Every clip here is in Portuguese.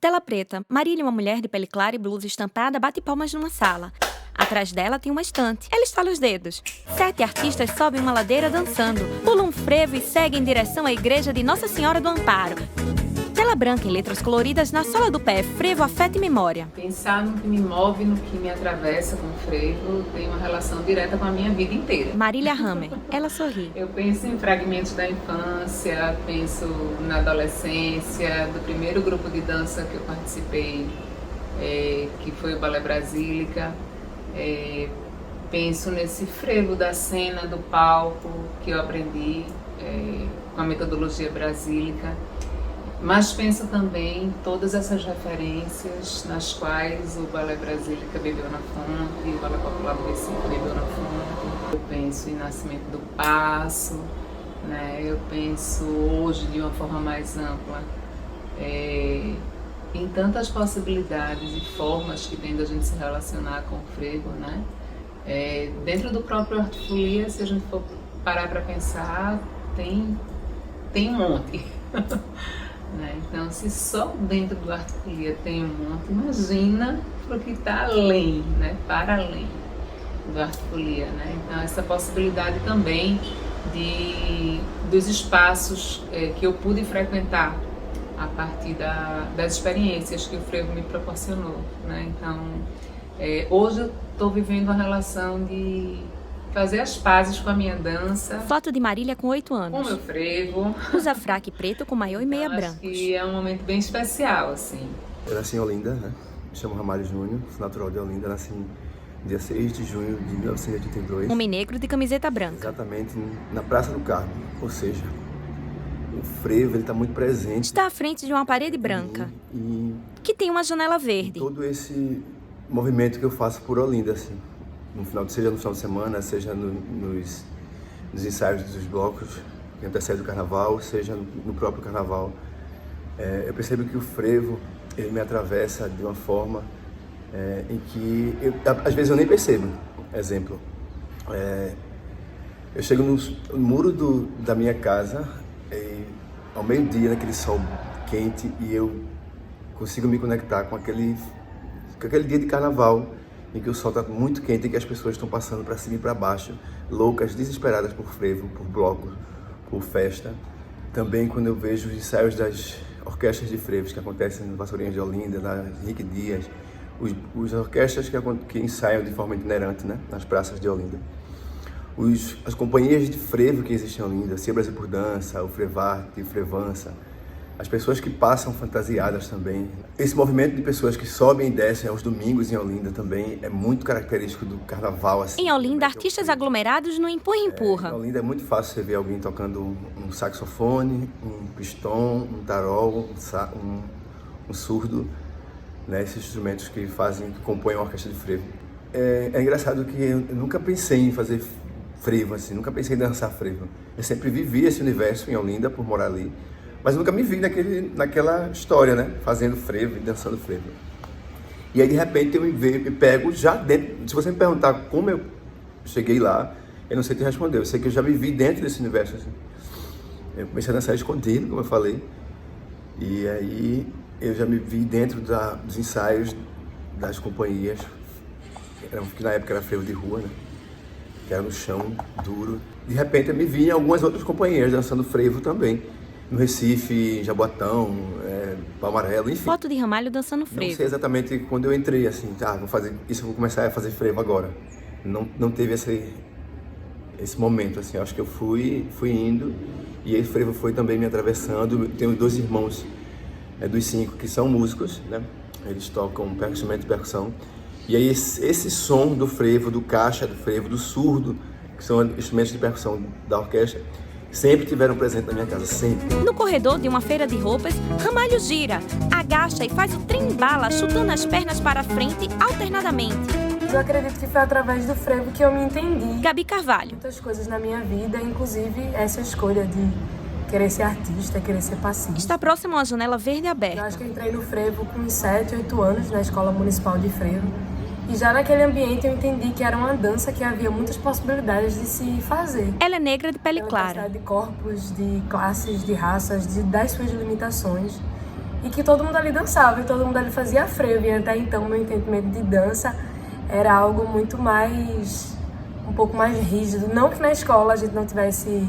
Tela preta. Marília, uma mulher de pele clara e blusa estampada, bate palmas numa sala. Atrás dela tem uma estante. Ela estala os dedos. 7 artistas sobem uma ladeira dançando, pulam um frevo e seguem em direção à igreja de Nossa Senhora do Amparo. Tela branca em letras coloridas na sola do pé. Frevo, afeto e memória. Pensar no que me move, no que me atravessa com o frevo, tem uma relação direta com a minha vida inteira. Marília Hammer. Ela sorri. Eu penso em fragmentos da infância, penso na adolescência, do primeiro grupo de dança que eu participei, que foi o Balé Brasílica. Penso nesse frevo da cena, do palco, que eu aprendi com a metodologia brasílica. Mas penso também em todas essas referências nas quais o Balé Brasílica bebeu na fonte, o Balé Popular do Recife bebeu na fonte. Eu penso em Nascimento do Passo, né? Eu penso hoje de uma forma mais ampla em tantas possibilidades e formas que tem da gente se relacionar com o frevo, né? Dentro do próprio Arte Folia, se a gente for parar para pensar, tem um monte. Então, se só dentro do Arte Folia tem um monte, imagina para o que está além, né? Para além do Arte Folia, né? Então, essa possibilidade também dos espaços que eu pude frequentar a partir das experiências que o frevo me proporcionou, né? Então, hoje eu estou vivendo a relação de fazer as pazes com a minha dança. Foto de Marília com 8 Com o anos. meu frevo. Usa fraque preto com maiô e meia Então, branca. acho que é um momento bem especial, assim. Eu nasci em Olinda, né? Me chamo Ramalho Júnior, sou natural de Olinda, nasci dia 6 de junho de 1982. Homem negro de camiseta branca. Exatamente na Praça do Carmo, ou seja, o frevo ele está muito presente. Está à frente de uma parede branca, E que tem uma janela verde. todo esse movimento que eu faço por Olinda, assim, seja no final de semana, seja nos ensaios dos blocos que antecedem o carnaval, seja no próprio carnaval. Eu percebo que o frevo ele me atravessa de uma forma em que às vezes eu nem percebo. Exemplo, eu chego no muro da minha casa ao meio-dia, naquele sol quente, e eu consigo me conectar com aquele dia de carnaval em que o sol está muito quente e que as pessoas estão passando para cima e para baixo, loucas, desesperadas por frevo, por bloco, por festa. Também quando eu vejo os ensaios das orquestras de frevos que acontecem no Vassourinhas de Olinda, na Henrique Dias, os orquestras que ensaiam de forma itinerante, né, nas praças de Olinda. As companhias de frevo que existem em Olinda, Cia Brasil por Dança, o Frevarte, o Frevança, as pessoas que passam fantasiadas também. Esse movimento de pessoas que sobem e descem aos domingos em Olinda também é muito característico do carnaval. Assim, Em Olinda, artistas aglomerados no empurra-empurra. Em Olinda é muito fácil você ver alguém tocando um saxofone, um pistão, um tarol, um surdo, né? Esses instrumentos que compõem uma orquestra de frevo. É engraçado que eu nunca pensei em fazer frevo, assim, nunca pensei em dançar frevo. Eu sempre vivi esse universo em Olinda, por morar ali, mas nunca me vi naquela história, né? Fazendo frevo e dançando frevo. E aí, de repente, eu me pego já dentro. Se você me perguntar como eu cheguei lá, eu não sei te responder. Eu sei que eu já vivi dentro desse universo, assim. Eu comecei a dançar escondido, como eu falei. E aí, eu já me vi dentro dos ensaios das companhias, que na época era frevo de rua, né? Que era no chão, duro. De repente, eu me vi em algumas outras companhias dançando frevo também. No Recife, Jaboatão, Palmarelo, enfim. Foto de Ramalho dançando Não frevo. sei exatamente quando eu entrei, assim, vou começar a fazer frevo agora. Não teve esse momento, assim, acho que eu fui indo e esse frevo foi também me atravessando. Tenho 2 irmãos dos 5 que são músicos, né? Eles tocam instrumento de percussão. E aí esse som do frevo, do caixa do frevo, do surdo, que são instrumentos de percussão da orquestra, sempre tiveram presente na minha casa, sempre. No corredor de uma feira de roupas, Ramalho gira, agacha e faz o trem-bala, chutando as pernas para a frente alternadamente. Eu acredito que foi através do frevo que eu me entendi. Gabi Carvalho. Muitas coisas na minha vida, inclusive essa escolha de querer ser artista, querer ser passista. Está próximo a uma janela verde Eu aberta. acho que eu entrei no frevo com uns 7, 8 anos na Escola Municipal de Frevo. E já naquele ambiente eu entendi que era uma dança que havia muitas possibilidades de se fazer. Ela é negra de pele Pela clara. diversidade de corpos, de classes, de raças, das suas limitações. e que todo mundo ali dançava, e todo mundo ali fazia frevo, e até então meu entendimento de dança era algo um pouco mais rígido. Não que na escola a gente não tivesse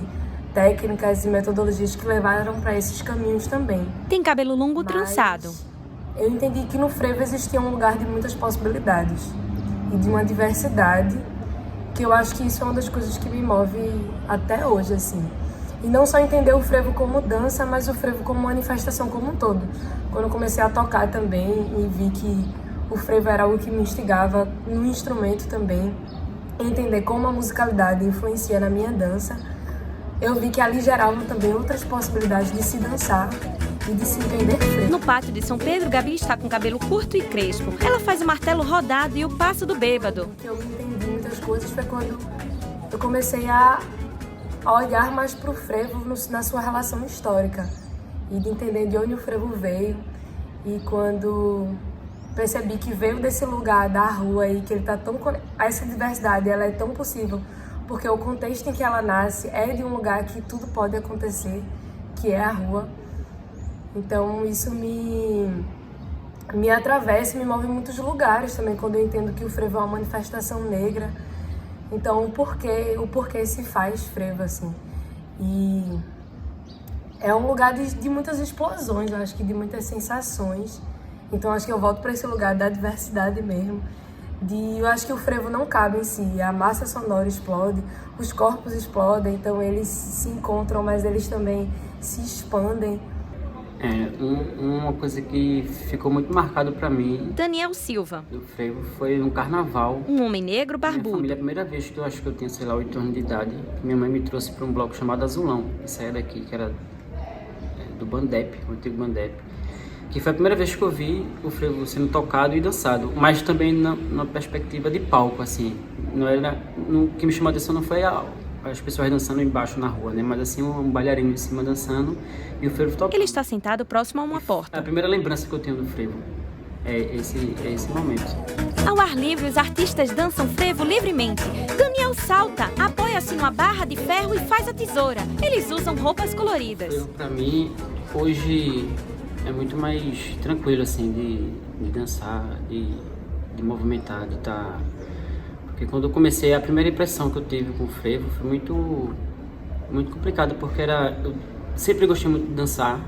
técnicas e metodologias que levaram para esses caminhos também. Tem cabelo longo trançado. Eu entendi que no frevo existia um lugar de muitas possibilidades e de uma diversidade, que eu acho que isso é uma das coisas que me move até hoje, assim. E não só entender o frevo como dança, mas o frevo como manifestação como um todo. Quando eu comecei a tocar também e vi que o frevo era algo que me instigava no instrumento também, entender como a musicalidade influencia na minha dança, eu vi que ali geravam também outras possibilidades de se dançar e de se entender frevo. No pátio de São Pedro, Gabi está com cabelo curto e crespo. Ela faz o martelo rodado e o passo do bêbado. O que eu entendi muitas coisas foi quando eu comecei a olhar mais para o frevo na sua relação histórica e de entender de onde o frevo veio. E quando percebi que veio desse lugar da rua e que ele tá tão essa diversidade ela é tão possível porque o contexto em que ela nasce é de um lugar que tudo pode acontecer, que é a rua. Então isso me atravessa, me move em muitos lugares também quando eu entendo que o frevo é uma manifestação negra. Então o porquê se faz frevo, assim. E é um lugar de muitas explosões, eu acho que de muitas sensações. Então acho que eu volto para esse lugar da diversidade mesmo. Eu acho que o frevo não cabe em si, a massa sonora explode, os corpos explodem, então eles se encontram, mas eles também se expandem. Uma coisa que ficou muito marcado para mim, Daniel Silva, do frevo, foi no carnaval. um homem negro Minha barbudo. família, a primeira vez que eu acho que eu tinha, 8 anos de idade, minha mãe me trouxe para um bloco chamado Azulão, que saía daqui, que era do Bandep, o antigo Bandep. Que foi a primeira vez que eu vi o frevo sendo tocado e dançado, mas também na perspectiva de palco, assim. O que me chamou a atenção não foi as pessoas dançando embaixo na rua, né? Mas assim, um bailarino em cima dançando e o frevo tocando. Ele está sentado próximo a uma porta. A primeira lembrança que eu tenho do frevo é esse momento. Ao ar livre, os artistas dançam frevo livremente. Daniel salta, apoia-se numa barra de ferro e faz a tesoura. Eles usam roupas coloridas. Frevo, pra mim, hoje é muito mais tranquilo, assim, de dançar, de movimentar, de estar... Porque quando eu comecei, a primeira impressão que eu tive com o frevo foi muito complicado, porque eu sempre gostei muito de dançar,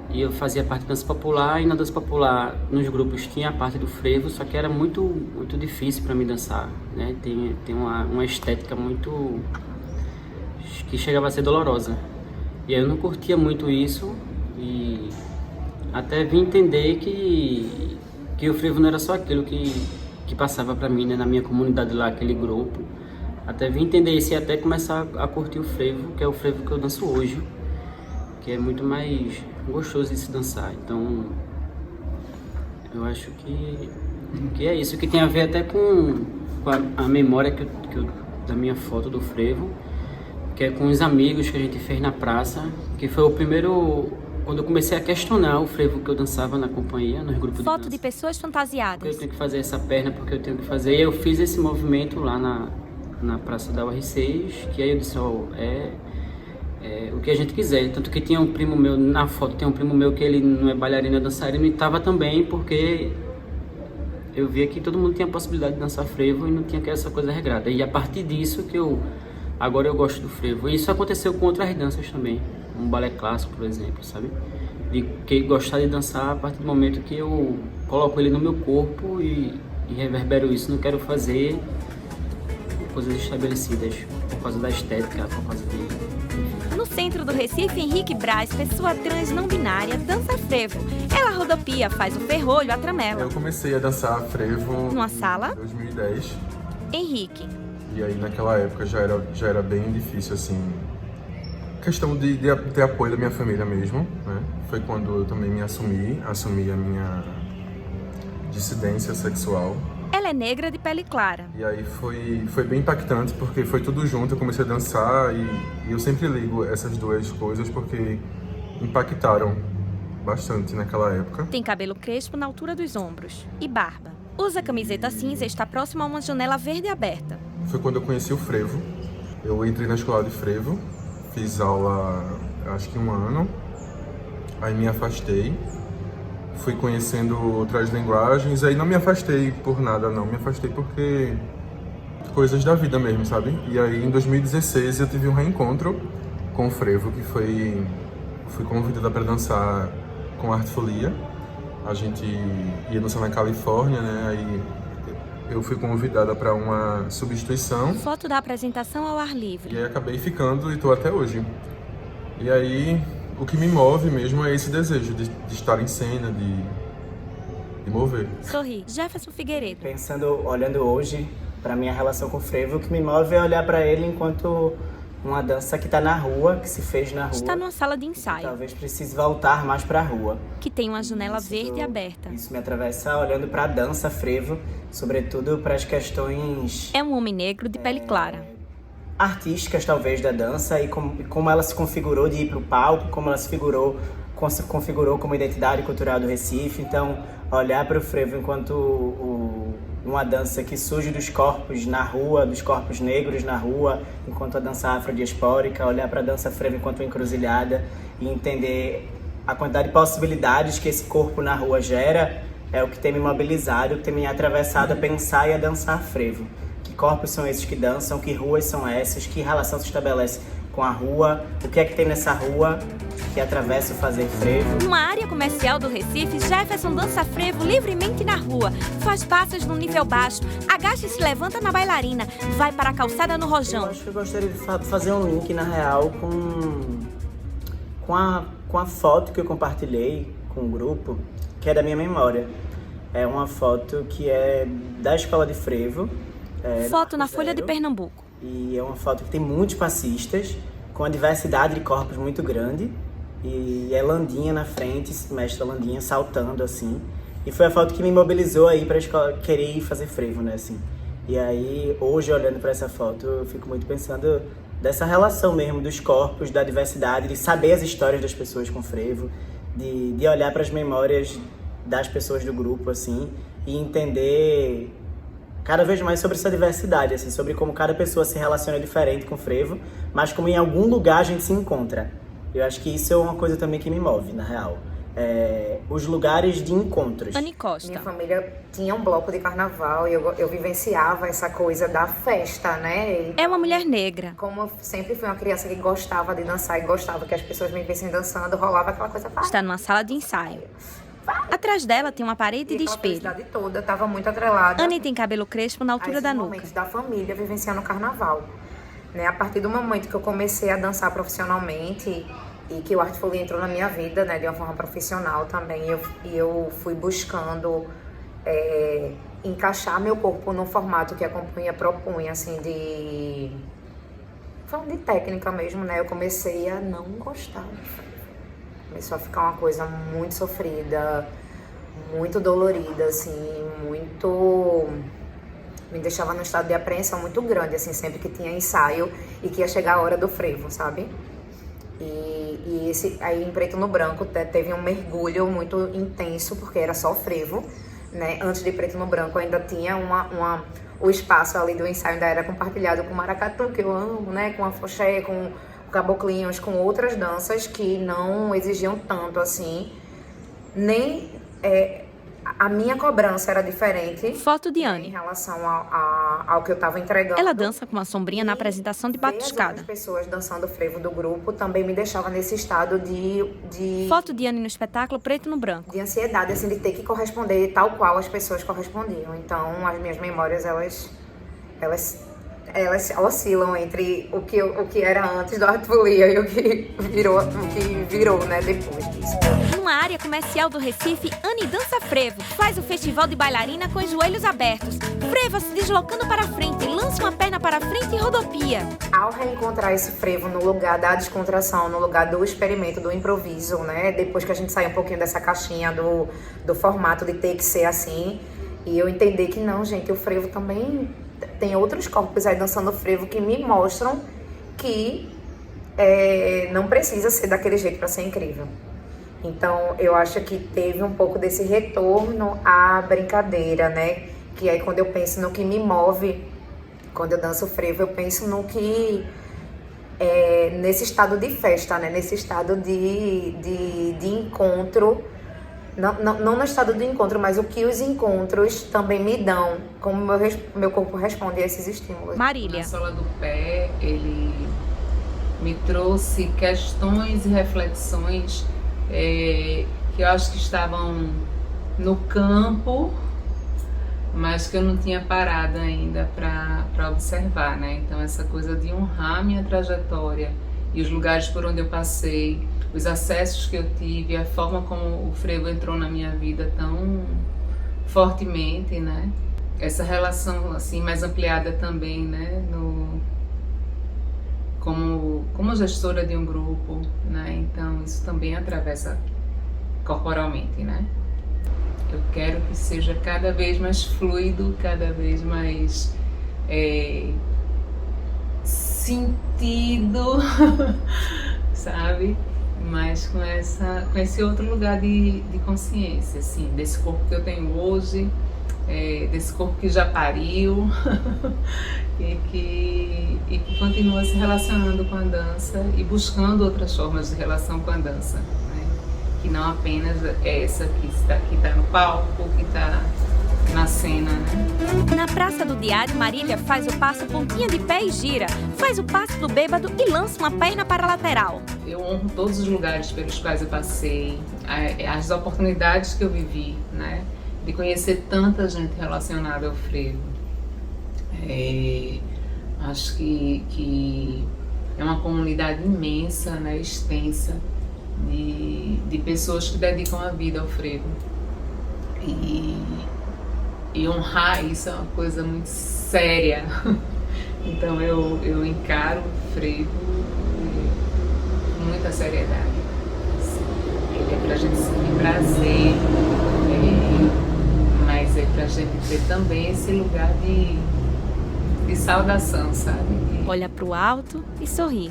e eu fazia parte da dança popular, e na dança popular, nos grupos, tinha a parte do frevo, só que era muito difícil para mim dançar, né? Tem uma estética muito... que chegava a ser dolorosa. E aí eu não curtia muito isso, e até vim entender que o frevo não era só aquilo que passava para mim, né, na minha comunidade lá, aquele grupo. Até vim entender isso e até começar a curtir o frevo, que é o frevo que eu danço hoje, que é muito mais gostoso de se dançar. Então, eu acho que é isso, que tem a ver até com a memória da minha foto do frevo, que é com os amigos que a gente fez na praça, que foi o primeiro... Quando eu comecei a questionar o frevo que eu dançava na companhia, nos grupos de dança. Foto de pessoas fantasiadas. Eu tenho que fazer essa perna porque eu tenho que fazer. E eu fiz esse movimento lá na Praça da UR6, que aí eu disse, o que a gente quiser. Tanto que tinha um primo meu, na foto tem um primo meu que ele não é bailarino, é dançarino, e estava também porque eu via que todo mundo tinha a possibilidade de dançar frevo e não tinha essa coisa regrada. E a partir disso que agora eu gosto do frevo. E isso aconteceu com outras danças também. Um balé clássico, por exemplo, sabe? De gostar de dançar a partir do momento que eu coloco ele no meu corpo e reverbero isso. Não quero fazer coisas estabelecidas por causa da estética, por causa de... No centro do Recife, Henrique Braz, pessoa trans não binária, dança frevo. Ela rodopia, faz o ferrolho, a tramela. Eu comecei a dançar frevo numa sala? Em 2010. Henrique. E aí naquela época já era bem difícil, assim, questão de ter apoio da minha família mesmo, né? Foi quando eu também me assumi a minha dissidência sexual. Ela é negra de pele clara. E aí foi bem impactante, porque foi tudo junto, eu comecei a dançar e eu sempre ligo essas duas coisas porque impactaram bastante naquela época. Tem cabelo crespo na altura dos ombros e barba. Usa camiseta cinza e está próximo a uma janela verde aberta. Foi quando eu conheci o frevo. Eu entrei na escola de frevo, fiz aula acho que 1 ano, aí me afastei fui conhecendo outras linguagens, aí não me afastei por nada não, me afastei porque coisas da vida mesmo, sabe? E aí em 2016 eu tive um reencontro com o frevo, que fui convidada para dançar com a Artfolia. A gente ia dançar na Califórnia, né? Aí eu fui convidada para uma substituição. Foto da apresentação ao ar livre. E aí acabei ficando e tô até hoje. E aí o que me move mesmo é esse desejo de estar em cena, de mover. Sorri. Jefferson Figueiredo. Olhando hoje para minha relação com o frevo, o que me move é olhar para ele enquanto uma dança que está na rua, que se fez na rua. Está numa sala de ensaio. Talvez precise voltar mais para a rua. Que tem uma janela verde aberta. Isso me atravessa olhando para a dança frevo, sobretudo para as questões... É um homem negro de pele clara. Artísticas, talvez, da dança e como ela se configurou de ir para o palco, como ela se configurou como identidade cultural do Recife. Então, olhar para o frevo enquanto uma dança que surge dos corpos na rua, dos corpos negros na rua, enquanto a dança afrodiaspórica, olhar para a dança frevo enquanto encruzilhada e entender a quantidade de possibilidades que esse corpo na rua gera, é o que tem me mobilizado, o que tem me atravessado a pensar e a dançar frevo. Que corpos são esses que dançam, que ruas são essas, que relação se estabelece com a rua, o que é que tem nessa rua que atravessa o fazer frevo. Numa área comercial do Recife, Jefferson dança frevo livremente na rua. Faz passos no nível baixo, agacha e se levanta na bailarina. Vai para a calçada no rojão. Eu acho que eu gostaria de fazer um link, na real, com a foto que eu compartilhei com o grupo, que é da minha memória. É uma foto que é da escola de frevo. Foto na Folha de Pernambuco. E é uma foto que tem muitos passistas, com a diversidade de corpos muito grande. E é Landinha na frente, mestra Landinha saltando assim. E foi a foto que me mobilizou aí pra escola, querer ir fazer frevo, né, assim. E aí, hoje, olhando para essa foto, eu fico muito pensando dessa relação mesmo dos corpos, da diversidade, de saber as histórias das pessoas com frevo, de olhar para as memórias das pessoas do grupo, assim, e entender cada vez mais sobre essa diversidade, assim, sobre como cada pessoa se relaciona diferente com o frevo, mas como em algum lugar a gente se encontra. Eu acho que isso é uma coisa também que me move, na real. Os lugares de encontros. Anny Costa. Minha família tinha um bloco de carnaval e eu vivenciava essa coisa da festa, né? É uma mulher negra. Como eu sempre fui uma criança que gostava de dançar e gostava que as pessoas me vissem dançando, rolava aquela coisa... Está numa sala de ensaio. Atrás dela tem uma parede de espelho. A felicidade toda estava muito atrelada. Anny tem cabelo crespo na altura da nuca. Momentos da família vivenciando o carnaval. Né? A partir do momento que eu comecei a dançar profissionalmente e que o Artfolia entrou na minha vida, né, de uma forma profissional também, eu fui buscando encaixar meu corpo no formato que a companhia propunha, assim, falando de técnica mesmo, né, eu comecei a não gostar. Começou a ficar uma coisa muito sofrida, muito dolorida, assim, muito... me deixava num estado de apreensão muito grande, assim, sempre que tinha ensaio e que ia chegar a hora do frevo, sabe? E esse aí em Preto no Branco teve um mergulho muito intenso, porque era só frevo, né? Antes de Preto no Branco ainda tinha o espaço ali do ensaio ainda era compartilhado com maracatu, que eu amo, né? Com afoxé, com caboclinhos, com outras danças que não exigiam tanto, assim, nem... a minha cobrança era diferente. Foto de Anny. Em relação ao que eu estava entregando. Ela dança com uma sombrinha na apresentação de Batuscada. As pessoas dançando frevo do grupo também me deixava nesse estado de... Foto de Anny no espetáculo Preto no Branco. De ansiedade, assim, de ter que corresponder tal qual as pessoas correspondiam. Então, as minhas memórias, elas oscilam entre o que era antes do Artfolia e o que virou, né, depois disso. Numa área comercial do Recife, Anny dança frevo, faz o festival de bailarina com os joelhos abertos. Frevo se deslocando para frente, lança uma perna para frente e rodopia. Ao reencontrar esse frevo no lugar da descontração, no lugar do experimento, do improviso, né, depois que a gente sai um pouquinho dessa caixinha do formato de ter que ser assim, e eu entender que não, gente, o frevo também... tem outros corpos aí dançando frevo que me mostram que não precisa ser daquele jeito para ser incrível. Então, eu acho que teve um pouco desse retorno à brincadeira, né? Que aí, quando eu penso no que me move, quando eu danço frevo, eu penso no que... nesse estado de festa, né? Nesse estado de encontro não no estado do encontro, mas o que os encontros também me dão, como meu corpo responde a esses estímulos. Marília. Na sola do pé, ele me trouxe questões e reflexões que eu acho que estavam no campo, mas que eu não tinha parado ainda para observar, né? Então essa coisa de honrar minha trajetória e os lugares por onde eu passei, os acessos que eu tive, a forma como o frevo entrou na minha vida tão fortemente, né? Essa relação assim mais ampliada também, né? Como gestora de um grupo, né? Então isso também atravessa corporalmente, né? Eu quero que seja cada vez mais fluido, cada vez mais sentido, sabe? Mas com esse outro lugar de consciência, assim, desse corpo que eu tenho hoje, desse corpo que já pariu e que continua se relacionando com a dança e buscando outras formas de relação com a dança, né? Que não apenas essa que está no palco, que está na cena, né? Na Praça do Diário, Marília faz o passo pontinha de pé e gira, faz o passo do bêbado e lança uma perna para a lateral. Eu honro todos os lugares pelos quais eu passei, as oportunidades que eu vivi, né? De conhecer tanta gente relacionada ao frevo. Acho que é uma comunidade imensa, né? Extensa, de pessoas que dedicam a vida ao frevo. E honrar isso é uma coisa muito séria. Então eu encaro o frevo com muita seriedade. Ele é pra gente sentir prazer, mas é pra gente ter também esse lugar de saudação, sabe? Olha pro alto e sorri.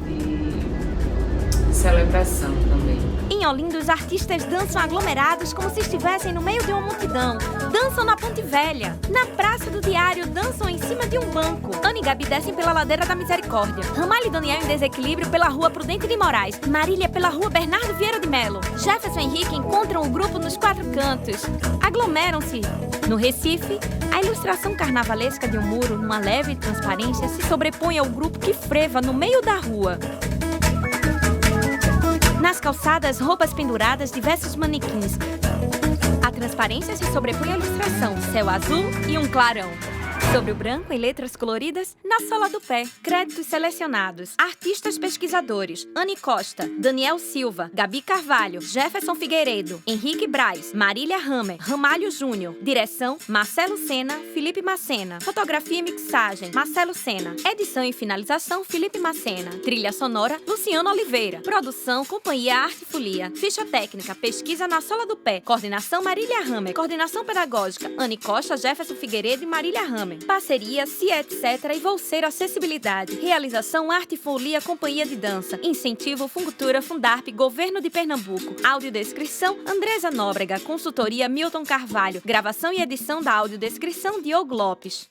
De celebração também. Em Olinda, os artistas dançam aglomerados como se estivessem no meio de uma multidão. Dançam na Ponte Velha. Na Praça do Diário, dançam em cima de um banco. Ana e Gabi descem pela Ladeira da Misericórdia. Ramalho e Daniel em desequilíbrio pela Rua Prudente de Moraes. Marília pela Rua Bernardo Vieira de Melo. Jefferson e Henrique encontram o grupo nos 4 cantos. Aglomeram-se. No Recife, a ilustração carnavalesca de um muro, numa leve transparência, se sobrepõe ao grupo que freva no meio da rua. Nas calçadas, roupas penduradas, diversos manequins. A transparência se sobrepõe à ilustração, céu azul e um clarão. Sobre o branco, em letras coloridas, na sola do pé, créditos selecionados. Artistas pesquisadores: Anne Costa, Daniel Silva, Gabi Carvalho, Jefferson Figueiredo, Henrique Braz, Marília Hammer, Ramalho Júnior. Direção: Marcelo Sena, Felipe Macena. Fotografia e mixagem: Marcelo Sena. Edição e finalização: Felipe Macena. Trilha sonora: Luciano Oliveira. Produção: Companhia Arte Folia. Ficha técnica: Pesquisa na sola do pé. Coordenação: Marília Hammer. Coordenação pedagógica: Anne Costa, Jefferson Figueiredo e Marília Hammer. Parceria, Se Etc. e Volcer Acessibilidade. Realização Arte Folia Companhia de Dança. Incentivo Funcultura Fundarp Governo de Pernambuco. Audiodescrição Andresa Nóbrega. Consultoria Milton Carvalho. Gravação e edição da audiodescrição Diogo Lopes.